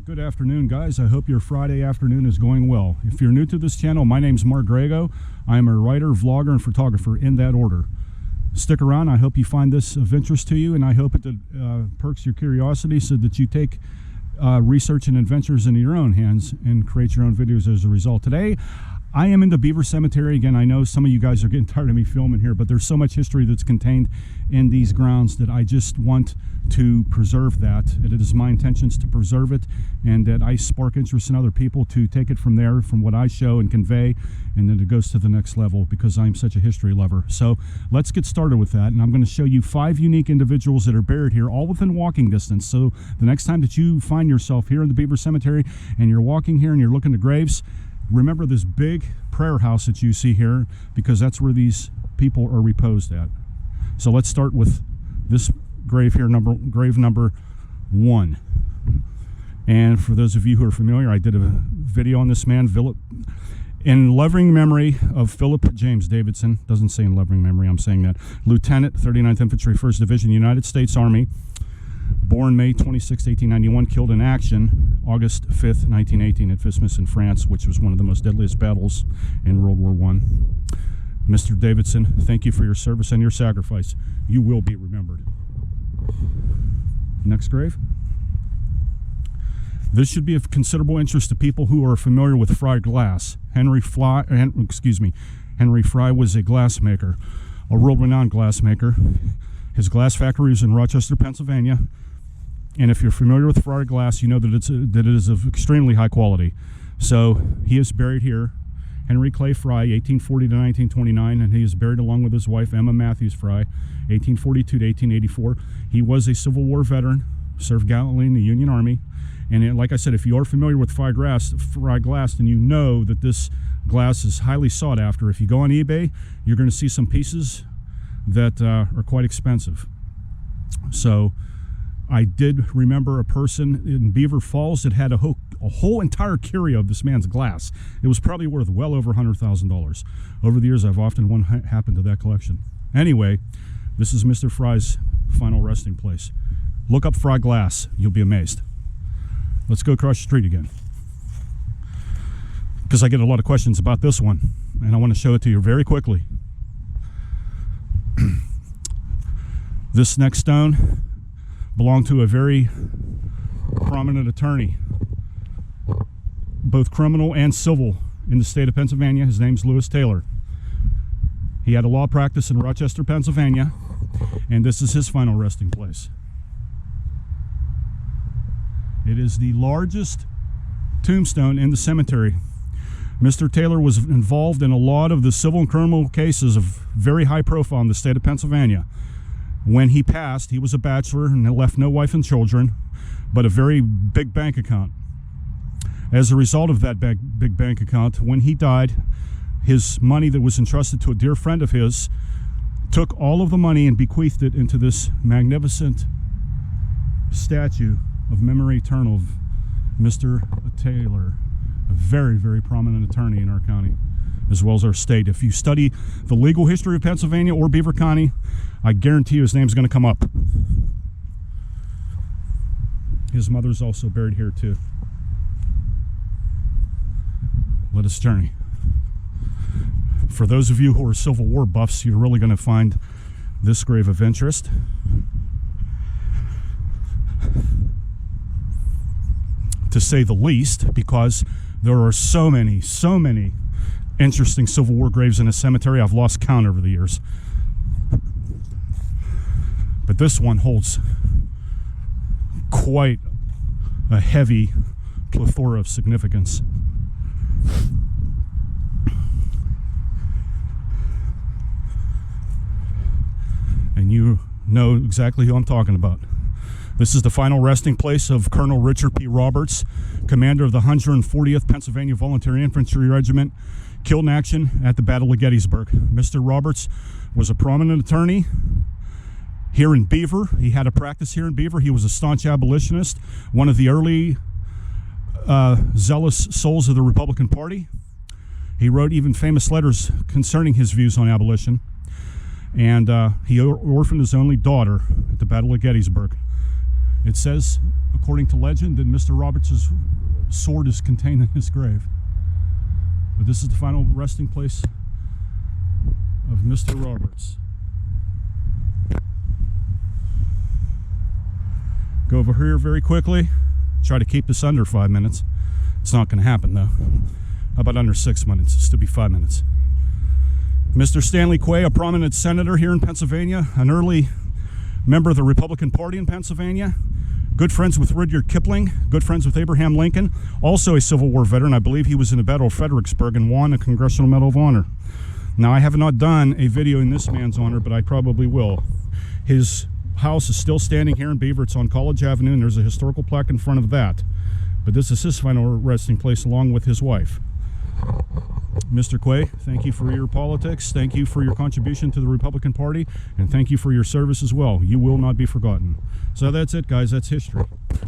Good afternoon, guys. I hope your Friday afternoon is going well. If you're new to this channel, my name's Mark Grego. I am a writer, vlogger, and photographer in that order. Stick around. I hope you find this of interest to you, and I hope it perks your curiosity so that you take research and adventures into your own hands and create your own videos as a result. Today, I am in the Beaver Cemetery. Again, I know some of you guys are getting tired of me filming here, but there's so much history that's contained in these grounds that I just want to preserve that. And it is my intentions to preserve it, and that I spark interest in other people to take it from there, from what I show and convey, and then it goes to the next level because I'm such a history lover. So let's get started with that, and I'm going to show you 5 unique individuals that are buried here, all within walking distance. So the next time that you find yourself here in the Beaver Cemetery and you're walking here and you're looking at graves, remember this big prayer house that you see here, because that's where these people are reposed at. So let's start with this grave here, grave number 1. And for those of you who are familiar, I did a video on this man, in loving memory of Philip James Davidson. Doesn't say in loving memory, I'm saying that. Lieutenant, 39th Infantry, 1st Division, United States Army. Born May 26, 1891, killed in action August 5th, 1918 at Fismes in France, which was one of the most deadliest battles in World War I. Mr. Davidson, thank you for your service and your sacrifice. You will be remembered. Next grave. This should be of considerable interest to people who are familiar with Fry glass. Henry Fry was a glassmaker, a world-renowned glassmaker. His glass factory is in Rochester, Pennsylvania. And if you're familiar with Fry glass, you know that it is of extremely high quality. So he is buried here, Henry Clay Fry, 1840 to 1929, and he is buried along with his wife, Emma Matthews Fry, 1842 to 1884. He was a Civil War veteran, served gallantly in the Union Army. And like I said, if you are familiar with Fry glass, then you know that this glass is highly sought after. If you go on eBay, you're going to see some pieces that are quite expensive. So I did remember a person in Beaver Falls that had a whole entire curio of this man's glass. It was probably worth well over $100,000. Over the years, I've often wondered what happened to that collection. Anyway, this is Mr. Fry's final resting place. Look up Fry glass. You'll be amazed. Let's go across the street again, because I get a lot of questions about this one, and I want to show it to you very quickly. This next stone belonged to a very prominent attorney, both criminal and civil, in the state of Pennsylvania. His name's Lewis Taylor. He had a law practice in Rochester, Pennsylvania, and this is his final resting place. It is the largest tombstone in the cemetery. Mr. Taylor was involved in a lot of the civil and criminal cases of very high profile in the state of Pennsylvania. When he passed, he was a bachelor and left no wife and children, but a very big bank account. As a result of that big bank account, when he died, his money that was entrusted to a dear friend of his took all of the money and bequeathed it into this magnificent statue of memory eternal of Mr. Taylor, a very, very prominent attorney in our county, as well as our state. If you study the legal history of Pennsylvania or Beaver County, I guarantee you his name's going to come up. His mother's also buried here too. Let us journey. For those of you who are Civil War buffs, you're really going to find this grave of interest. To say the least, because there are so many interesting Civil War graves in a cemetery. I've lost count over the years. But this one holds quite a heavy plethora of significance. And you know exactly who I'm talking about. This is the final resting place of Colonel Richard P. Roberts, commander of the 140th Pennsylvania Volunteer Infantry Regiment, killed in action at the Battle of Gettysburg. Mr. Roberts was a prominent attorney here in Beaver. He had a practice here in Beaver. He was a staunch abolitionist, one of the early zealous souls of the Republican Party. He wrote even famous letters concerning his views on abolition. And he orphaned his only daughter at the Battle of Gettysburg. It says, according to legend, that Mr. Roberts' sword is contained in his grave. But this is the final resting place of Mr. Roberts. Go over here very quickly. Try to keep this under 5 minutes. It's not going to happen though. How about under 6 minutes? It's to be 5 minutes. Mr. Stanley Quay, a prominent senator here in Pennsylvania, an early member of the Republican Party in Pennsylvania, good friends with Rudyard Kipling, good friends with Abraham Lincoln, also a Civil War veteran. I believe he was in the Battle of Fredericksburg and won a Congressional Medal of Honor. Now, I have not done a video in this man's honor, but I probably will. His house is still standing here in Beaver. It's on College Avenue, and there's a historical plaque in front of that. But this is his final resting place along with his wife. Mr. Quay, thank you for your politics, thank you for your contribution to the Republican Party, and thank you for your service as well. You will not be forgotten. So that's it, guys. That's history.